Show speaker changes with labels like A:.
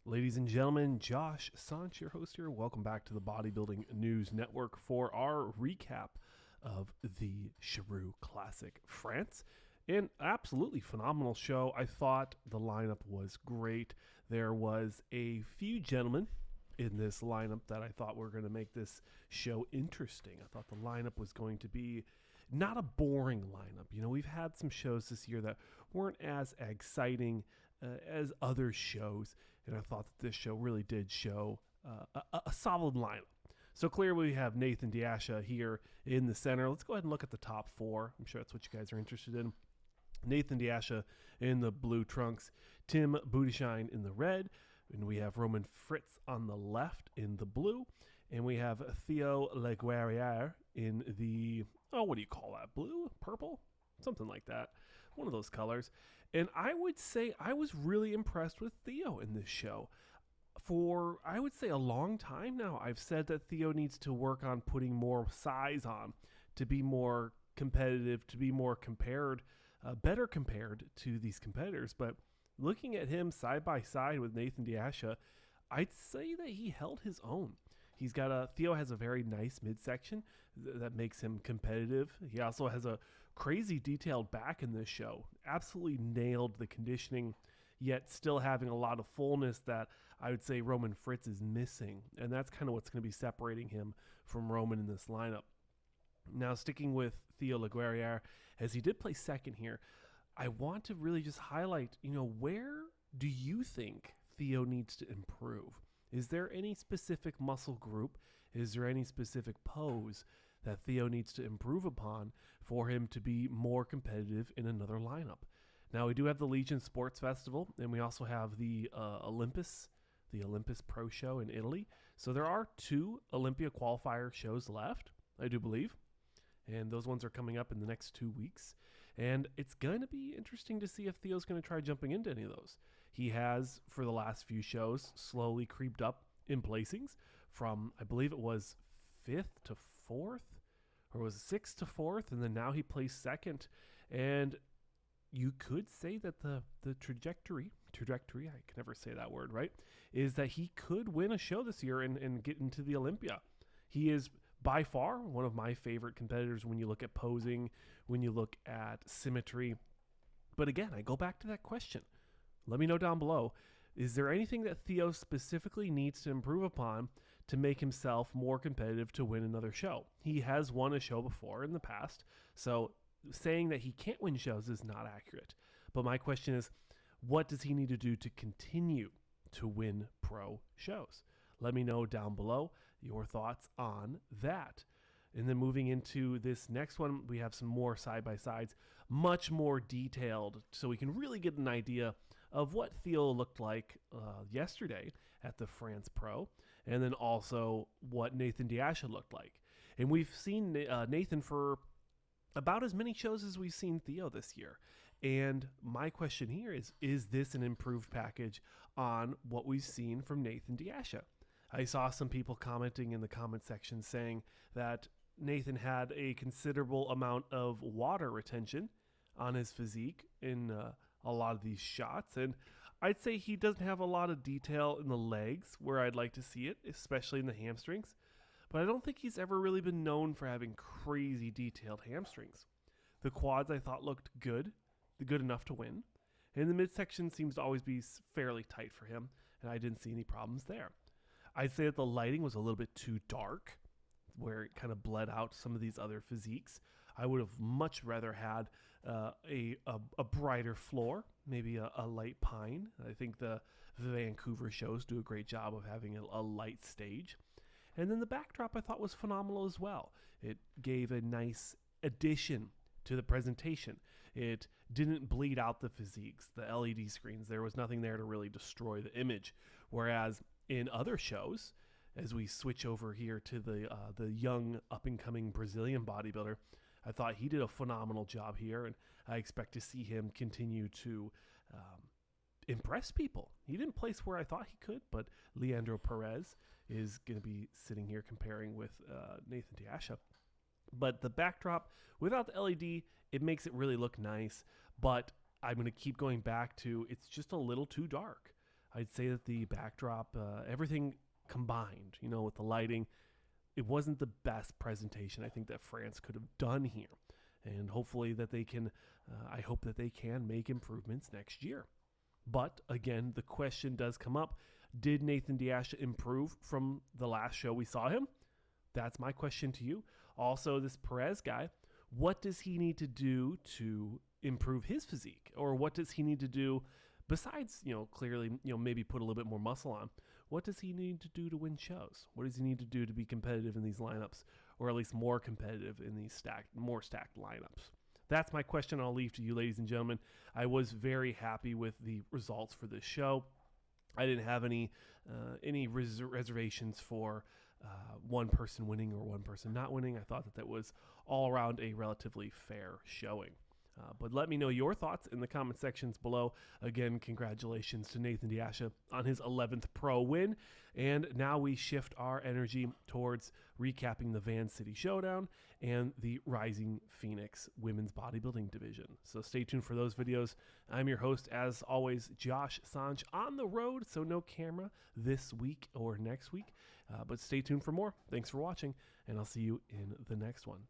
A: Ladies and gentlemen, Josh Sanch, your host here. Welcome back to the Bodybuilding News Network for our recap of the Shuru Classic France. An absolutely phenomenal show. I thought the lineup was great. There was a few gentlemen in this lineup that I thought were going to make this show interesting. I thought the lineup was going to be not a boring lineup. You know, we've had some shows this year that weren't as exciting as other shows, and I thought that this show really did show a solid lineup. So clearly we have Nathan Asha here in the center. Let's go ahead and look at the top four. I'm sure that's what you guys are interested in. Nathan Asha in the blue trunks, Tim Boudishine in the red, and we have Roman Fritz on the left in the blue, and we have Theo Leguerrier in the, what do you call that, blue, purple? Something like that, one of those colors. And I would say I was really impressed with Theo in this show. For, I would say, a long time now, I've said that Theo needs to work on putting more size on to be more competitive, to be more compared, better compared to these competitors. But looking at him side by side with Nathan Asha, I'd say that he held his own. Theo has a very nice midsection that makes him competitive. He also has a crazy detailed back in this show. Absolutely nailed the conditioning, yet still having a lot of fullness that I would say Roman Fritz is missing. And that's kind of what's going to be separating him from Roman in this lineup. Now, sticking with Theo Leguerrier, as he did play second here, I want to really just highlight, where do you think Theo needs to improve? Is there any specific muscle group? Is there any specific pose that Theo needs to improve upon for him to be more competitive in another lineup? Now, we do have the Legion Sports Festival, and we also have the Olympus Pro Show in Italy. So there are 2 Olympia qualifier shows left, I do believe. And those ones are coming up in the next 2 weeks. And it's going to be interesting to see if Theo's going to try jumping into any of those. He has, for the last few shows, slowly creeped up in placings from, I believe it was 5th to 4th, or was it 6th to 4th, and then now he placed 2nd. And you could say that the trajectory, I can never say that word, right, is that he could win a show this year and get into the Olympia. He is by far one of my favorite competitors when you look at posing, when you look at symmetry. But again, I go back to that question. Let me know down below. Is there anything that Theo specifically needs to improve upon to make himself more competitive to win another show? He has won a show before in the past, so saying that he can't win shows is not accurate. But my question is, what does he need to do to continue to win pro shows? Let me know down below your thoughts on that. And then moving into this next one, we have some more side-by-sides, much more detailed, so we can really get an idea of what Theo looked like yesterday at the France Pro, and then also what Nathan Asha looked like. And we've seen Nathan for about as many shows as we've seen Theo this year. And my question here is this an improved package on what we've seen from Nathan Asha? I saw some people commenting in the comment section saying that Nathan had a considerable amount of water retention on his physique in a lot of these shots. And I'd say he doesn't have a lot of detail in the legs where I'd like to see it, especially in the hamstrings. But I don't think he's ever really been known for having crazy detailed hamstrings. The quads I thought looked good enough to win. And the midsection seems to always be fairly tight for him, and I didn't see any problems there. I'd say that the lighting was a little bit too dark, where it kind of bled out some of these other physiques. I would have much rather had a brighter floor, maybe a light pine. I think the Vancouver shows do a great job of having a light stage. And then the backdrop I thought was phenomenal as well. It gave a nice addition to the presentation. It didn't bleed out the physiques, the LED screens. There was nothing there to really destroy the image. Whereas in other shows, as we switch over here to the young up-and-coming Brazilian bodybuilder, I thought he did a phenomenal job here, and I expect to see him continue to impress people. He didn't place where I thought he could, but Leandro Perez is going to be sitting here comparing with Nathan Asha. But the backdrop, without the LED, it makes it really look nice, but I'm going to keep going back to it's just a little too dark. I'd say that the backdrop, everything combined, with the lighting, it wasn't the best presentation I think that France could have done here. And hopefully that they can, I hope that they can make improvements next year. But again, the question does come up. Did Nathan Asha improve from the last show we saw him? That's my question to you. Also, this Perez guy, what does he need to do to improve his physique? Or what does he need to do besides, clearly, maybe put a little bit more muscle on? What does he need to do to win shows? What does he need to do to be competitive in these lineups, or at least more competitive in these more stacked lineups? That's my question I'll leave to you, ladies and gentlemen. I was very happy with the results for this show. I didn't have any reservations for one person winning or one person not winning. I thought that was all around a relatively fair showing. But let me know your thoughts in the comment sections below. Again, congratulations to Nathan Asha on his 11th pro win. And now we shift our energy towards recapping the Van City Showdown and the Rising Phoenix Women's Bodybuilding Division. So stay tuned for those videos. I'm your host, as always, Josh Sanch, on the road, so no camera this week or next week. But stay tuned for more. Thanks for watching, and I'll see you in the next one.